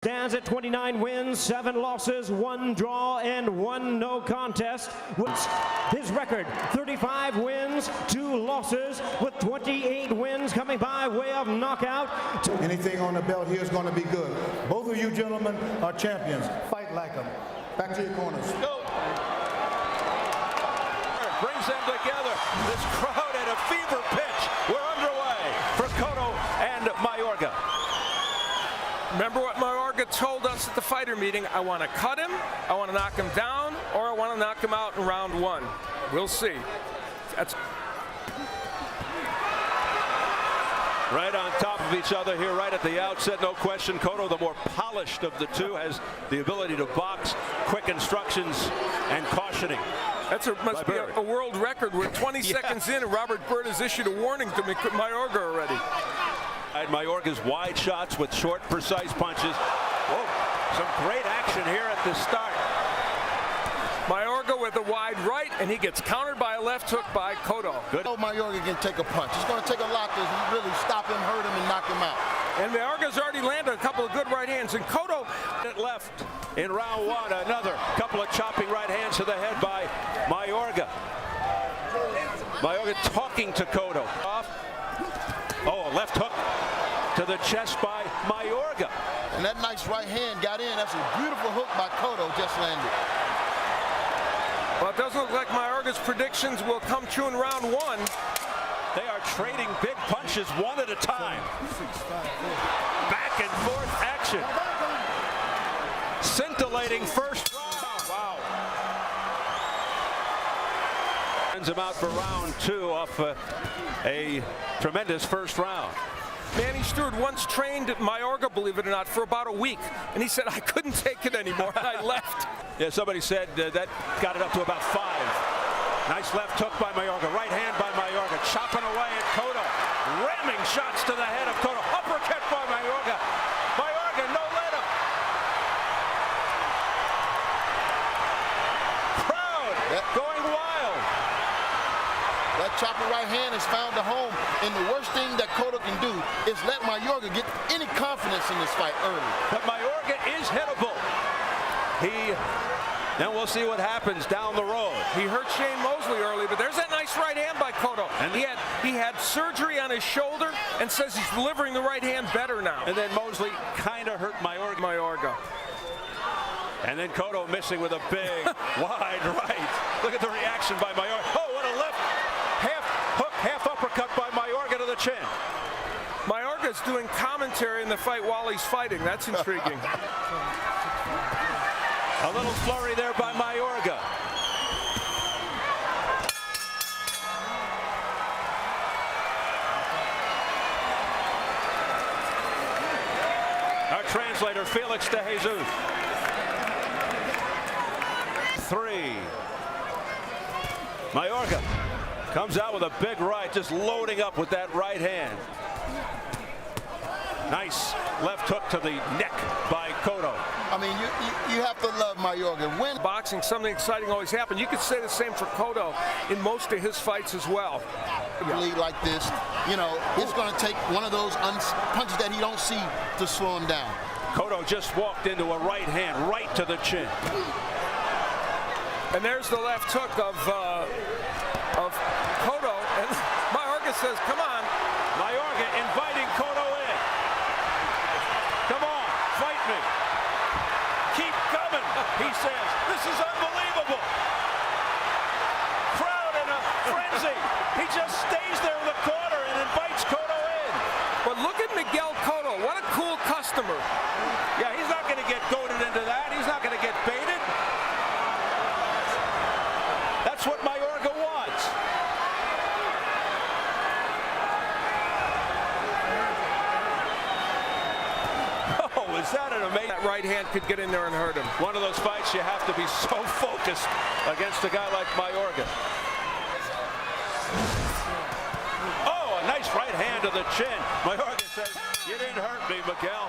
Stands at 29 wins, 7 losses, 1 draw, and 1 no contest. His record, 35 wins, 2 losses, with 28 wins coming by way of knockout. Anything on the belt here is going to be good. Both of you gentlemen are champions. Fight like them. Back to your corners. Go. Brings them together. This crowd at a fever pitch. We're underway for Cotto and Mayorga. Remember what Mayorga told us at the fighter meeting? I want to cut him, I want to knock him down, or I want to knock him out in round 1. We'll see. That's right on top of each other here right at the outset, no question. Cotto, the more polished of the two, has the ability to box, quick instructions, and cautioning. Must be a world record. We're 20 seconds in and Robert Byrd has issued a warning to Mayorga already. Mayorga's wide shots with short, precise punches. Whoa, some great action here at the start. Mayorga with a wide right, and he gets countered by a left hook by Cotto. Good. Mayorga can take a punch. It's going to take a lot to really stop him, hurt him, and knock him out. And Mayorga's already landed a couple of good right hands, and Cotto left in round 1. Another couple of chopping right hands to the head by Mayorga. Mayorga talking to Cotto. Oh, a left hook to the chest by Mayorga. And that nice right hand got in. That's a beautiful hook by Cotto, just landed. Well, it doesn't look like Mayorga's predictions will come true in round 1. They are trading big punches one at a time. Back and forth action. Scintillating first round. Wow. Sends him out for round 2 off a tremendous first round. Manny Stewart once trained at Mayorga, believe it or not, for about a week, and he said, I couldn't take it anymore, and I left. Yeah, somebody said that got it up to about 5. Nice left hook by Mayorga, right hand by Mayorga, chopping away at Cotto, ramming shots to the head of Cotto, uppercut by Mayorga. Mayorga, no let him. Crowd going wild. That chopping right hand has found a home, and the worst thing that Cotto can do is let Mayorga get any confidence in this fight early. But Mayorga is hittable. Then we'll see what happens down the road. He hurt Shane Mosley early, but there's that nice right hand by Cotto. And he had surgery on his shoulder and says he's delivering the right hand better now. And then Mosley kind of hurt Mayorga. And then Cotto missing with a big wide right. Look at the reaction by Mayorga. Oh, what a left. Half hook, half uppercut by Mayorga to the chin. Mayorga's doing commentary in the fight while he's fighting. That's intriguing. A little flurry there by Mayorga. Our translator, Felix de Jesus. 3. Mayorga comes out with a big right, just loading up with that right hand. Nice left hook to the neck by Cotto. I mean, you have to love Mayorga. When boxing, something exciting always happens. You could say the same for Cotto in most of his fights as well. Lead like this, you know, it's going to take one of those punches that he don't see to slow him down. Cotto just walked into a right hand, right to the chin. And there's the left hook of Cotto, and Mayorga says, come on. Mayorga inviting Cotto in. Come on, fight me. Keep coming, he says. This is unbelievable. Crowd in a frenzy. He just stays there in the corner and invites Cotto in. But look at Miguel Cotto. What a cool customer. Yeah, he's not going to get goaded into that. He's not going to get baited. That's what Mayorga wants. Oh, is that an amazing... That right hand could get in there and hurt him. One of those fights you have to be so focused against a guy like Mayorga. Oh, a nice right hand to the chin. Mayorga says, you didn't hurt me, Miguel.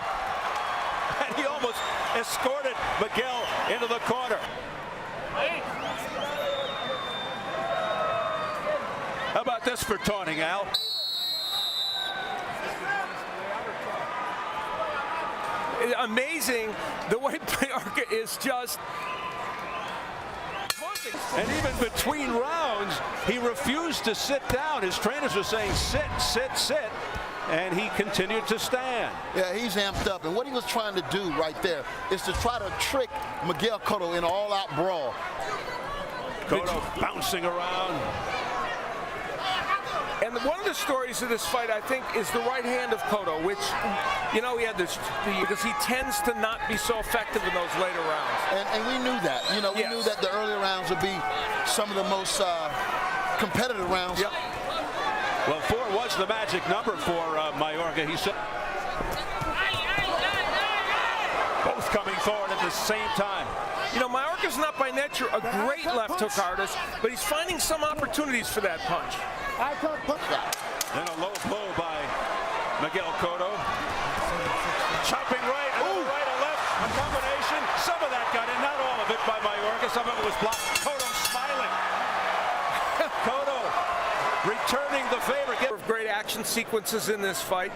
And he almost escorted Miguel into the corner. How about this for taunting, Al? amazing the way Mayorga is just. And even between rounds, he refused to sit down. His trainers were saying, sit, sit, sit. And he continued to stand. Yeah, he's amped up. And what he was trying to do right there is to try to trick Miguel Cotto in an all-out brawl. Cotto bouncing around. And one of the stories of this fight, I think, is the right hand of Cotto, which, you know, he had this, because he tends to not be so effective in those later rounds. And we knew that. You know, we knew that the earlier rounds would be some of the most competitive rounds. Yep. Well, 4 was the magic number for Mayorga. He said both coming forward at the same time. You know, Mayorga's not by nature a great left hook artist, but he's finding some opportunities for that punch. Then a low blow by Miguel Cotto. Chopping right, another right, a left, a combination. Some of that got in, not all of it by Mayorga. Some of it was blocked. Cotto smiling. Cotto returning the favor. Great action sequences in this fight.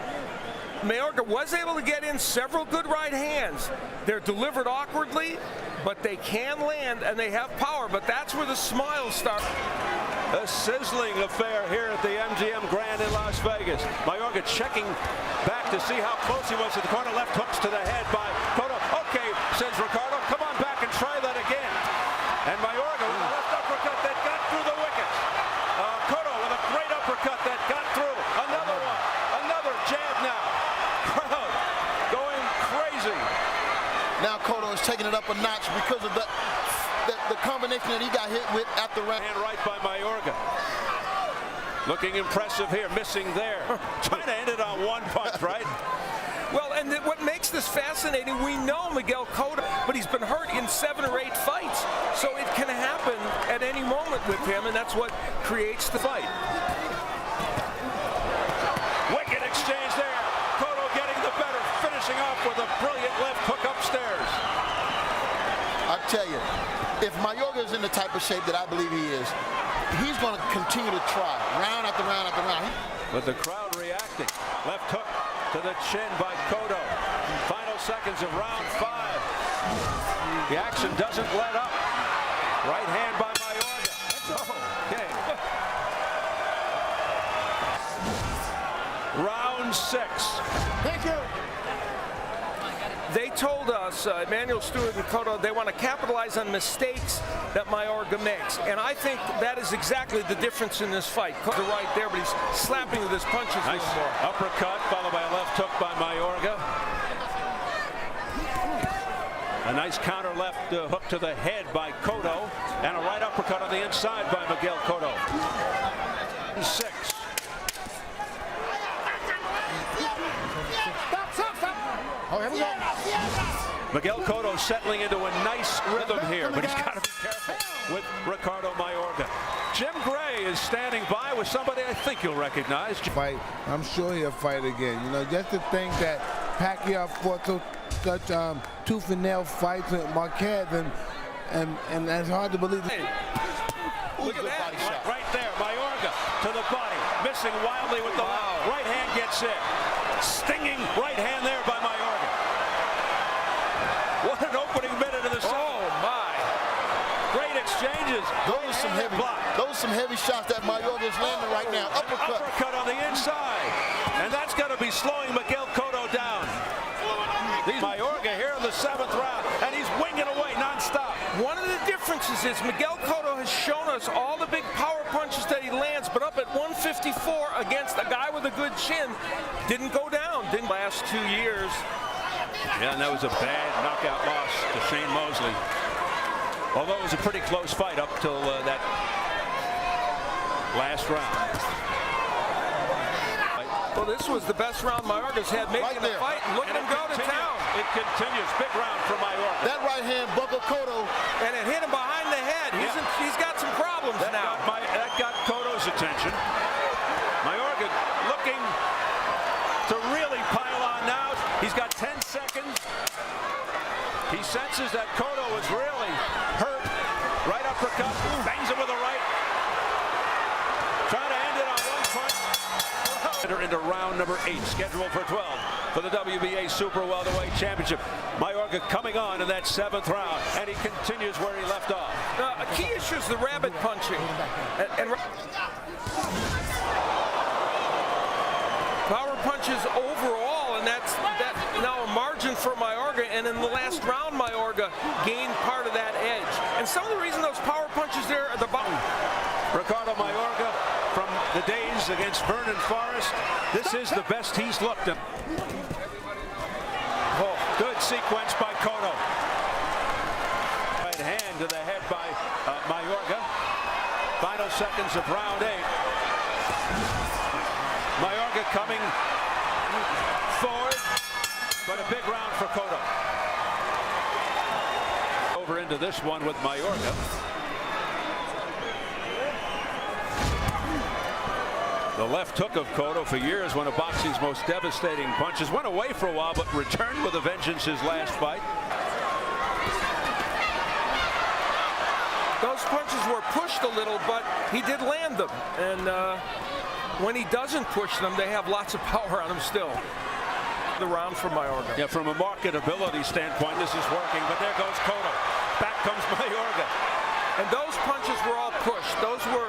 Mayorga was able to get in several good right hands. They're delivered awkwardly, but they can land and they have power. But that's where the smiles start. A sizzling affair here at the MGM Grand in Las Vegas. Mayorga checking back to see how close he was to the corner. Left hooks to the head by Cotto. Okay, says Ricardo, come on back and try that again. And Mayorga with a left uppercut that got through the wickets. Cotto with a great uppercut that got through. Another one. Another jab now. Crowd going crazy. Now Cotto is taking it up a notch because of the combination that he got hit with at the round. And right by Mayorga. Looking impressive here, missing there. Trying to end it on one punch, right? Well, and what makes this fascinating, we know Miguel Cotto, but he's been hurt in 7 or 8 fights. So it can happen at any moment with him, and that's what creates the fight. Wicked exchange there. Cotto getting the better, finishing off with a brilliant left hook upstairs. I tell you, if Mayorga is in the type of shape that I believe he is, he's going to continue to try, round after round after round. With the crowd reacting. Left hook to the chin by Cotto. Final seconds of round 5. The action doesn't let up. Right hand by Mayorga. Okay. Round 6. Thank you. They told us, Emmanuel Stewart and Cotto, they want to capitalize on mistakes that Mayorga makes. And I think that is exactly the difference in this fight. Cotto right there, but he's slapping with his punches a little more. Uppercut followed by a left hook by Mayorga. A nice counter left hook to the head by Cotto. And a right uppercut on the inside by Miguel Cotto. 6. Oh, here we go. Miguel Cotto settling into a nice rhythm here, but he's got to be careful with Ricardo Mayorga. Jim Gray is standing by with somebody I think you'll recognize. Fight, I'm sure he'll fight again. You know, just to think that Pacquiao fought such tooth and nail fights with Marquez, and that's hard to believe. Hey, look at that. Right there, Mayorga to the body, missing wildly with the left. Right hand gets in. Stinging right hand there by Mayorga. What an opening minute of the second. Oh, my. Great exchanges. Those are some heavy shots that Mayorga is landing right now. Uppercut. Uppercut on the inside. And that's going to be slowing Miguel Cotto down. Mayorga here in the 7th round, and he's winging away nonstop. One of the differences is Miguel Cotto has shown us all the big power punches that he lands, but up at 154 against a guy with a good chin, didn't go down, didn't last 2 years. Yeah, and that was a bad knockout loss to Shane Mosley. Although it was a pretty close fight up till that last round. Well, this was the best round Mayorga's had maybe in the fight. And look at him go to town. It continues. Big round for Mayorga. That right hand buckled Cotto. And it hit him behind the head. He's got some problems now. That got Cotto's attention. Mayorga looking to really pile on now. He's got 10 seconds. He senses that Cotto is really hurt. Right uppercut. Bangs him with a right. Trying to end it on one punch. Into round number 8, scheduled for 12 for the WBA Super Welterweight Championship. Mayorga coming on in that 7th round, and he continues where he left off. A key issue is the rabbit punching. And power punches overall, and that's now a margin for Mayorga. And in the last round, Mayorga gained part of that edge. And some of the reason those power punches there at the bottom. Ricardo Mayorga, from the days against Vernon Forrest, this is the best he's looked at. Oh, good sequence by Cotto. Right hand to the head by Mayorga. Final seconds of round 8. Mayorga coming forward, but a big round for Cotto. Over into this one with Mayorga. The left hook of Cotto, for years one of boxing's most devastating punches. Went away for a while, but returned with a vengeance his last fight. Those punches were pushed a little, but he did land them. And when he doesn't push them, they have lots of power on him still. The round for Mayorga. Yeah, from a marketability standpoint, this is working, but there goes Cotto. Back comes Mayorga. And those punches were all pushed. Those were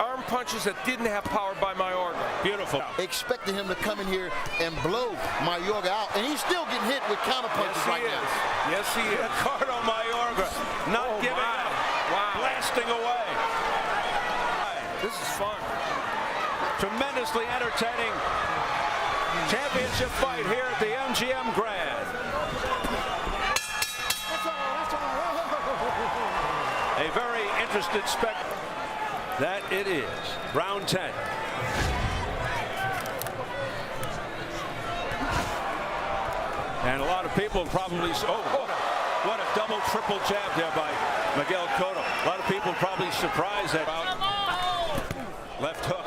arm punches that didn't have power by Mayorga. Beautiful. Expecting him to come in here and blow Mayorga out, and he's still getting hit with counter punches right now. Yes, he is. Ricardo Mayorga not giving up. Wow. Blasting away. This is fun. Tremendously entertaining championship fight here at the MGM Grand. A very interested spectacle. That it is. Round 10. And a lot of people probably, what a double, triple jab there by Miguel Cotto. A lot of people probably surprised that left hook,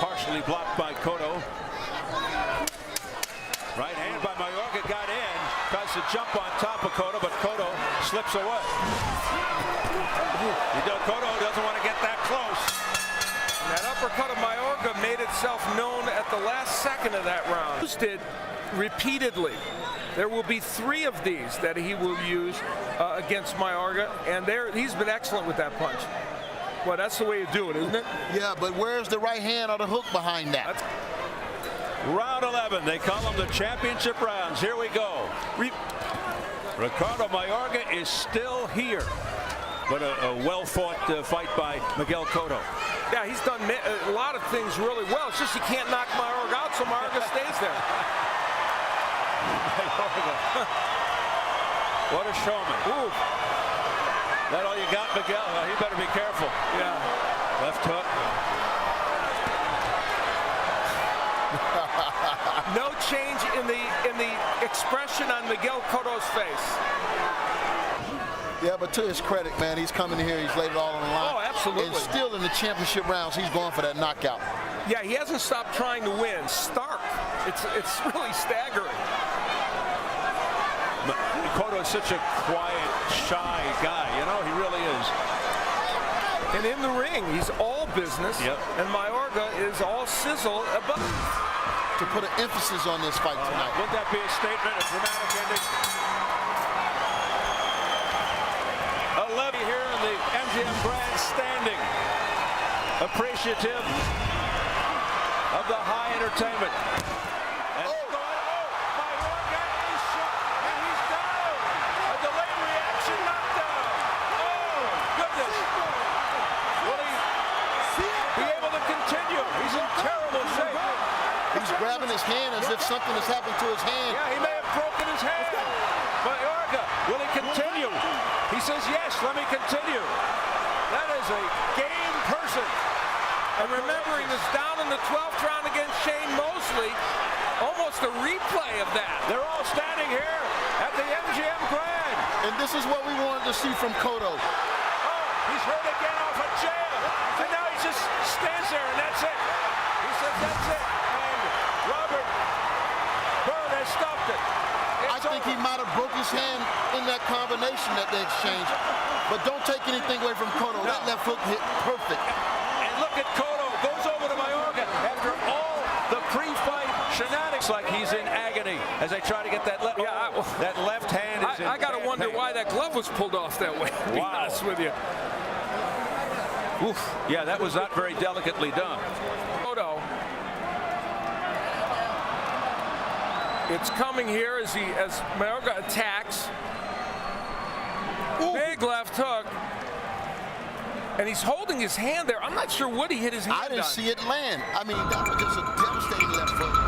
partially blocked by Cotto. Right hand by Mayorga, got in, tries to jump on top of Cotto, but Cotto slips away. Cotto doesn't want to get that close. And that uppercut of Mayorga made itself known at the last second of that round. Used it repeatedly. There will be 3 of these that he will use against Mayorga, and he's been excellent with that punch. Well, that's the way you do it, isn't it? Yeah, but where's the right hand or the hook behind that? Round 11, they call them the championship rounds. Here we go. Ricardo Mayorga is still here, but a well-fought fight by Miguel Cotto. Yeah, he's done a lot of things really well. It's just he can't knock Mayorga out, so Mayorga stays there. What a showman. Ooh. That all you got, Miguel? Well, you better be careful. Yeah. Left hook. No change in the expression on Miguel Cotto's face. Yeah, but to his credit, man, he's coming here, he's laid it all on the line. Oh, absolutely. And still in the championship rounds, he's going for that knockout. Yeah, he hasn't stopped trying to win. Stark. It's really staggering. Cotto is such a quiet, shy guy. You know, he really is. And in the ring, he's all business. Yep. And Mayorga is all sizzle. To put an emphasis on this fight tonight. Would that be a statement, a dramatic ending? 11 here in the MGM Grand, standing, appreciative of the high entertainment. And Mayorga is shot, and he's down. A delayed reaction knockdown. Oh, goodness. Will he be able to continue? He's in terrible shape. He's grabbing his hand as if something has happened to his hand. Yeah, he may have broken his hand. Mayorga, will he continue? He says, yes, let me continue. That is a game person. And remember, he was down in the 12th round against Shane Mosley. Almost a replay of that. They're all standing here at the MGM Grand. And this is what we wanted to see from Cotto. Oh, he's hurt again off a jab. And now he just stands there, and that's it. He says, that's it. And Robert Byrd has stopped it. I think he might have broke his hand in that combination that they exchanged. But don't take anything away from Cotto. No. That left hook hit perfect. And look at Cotto goes over to Mayorga after all the pre-fight shenanigans. Like he's in agony as they try to get that left. Yeah, that left hand is in I got to bad wonder pain. why that glove was pulled off that way, to be honest with you. Oof. Yeah, that was not very delicately done. Cotto. It's coming here as Mayorga attacks. Ooh. Big left hook. And he's holding his hand there. I'm not sure what he hit his hand on. I didn't see it land. I mean, that was just a devastating left hook.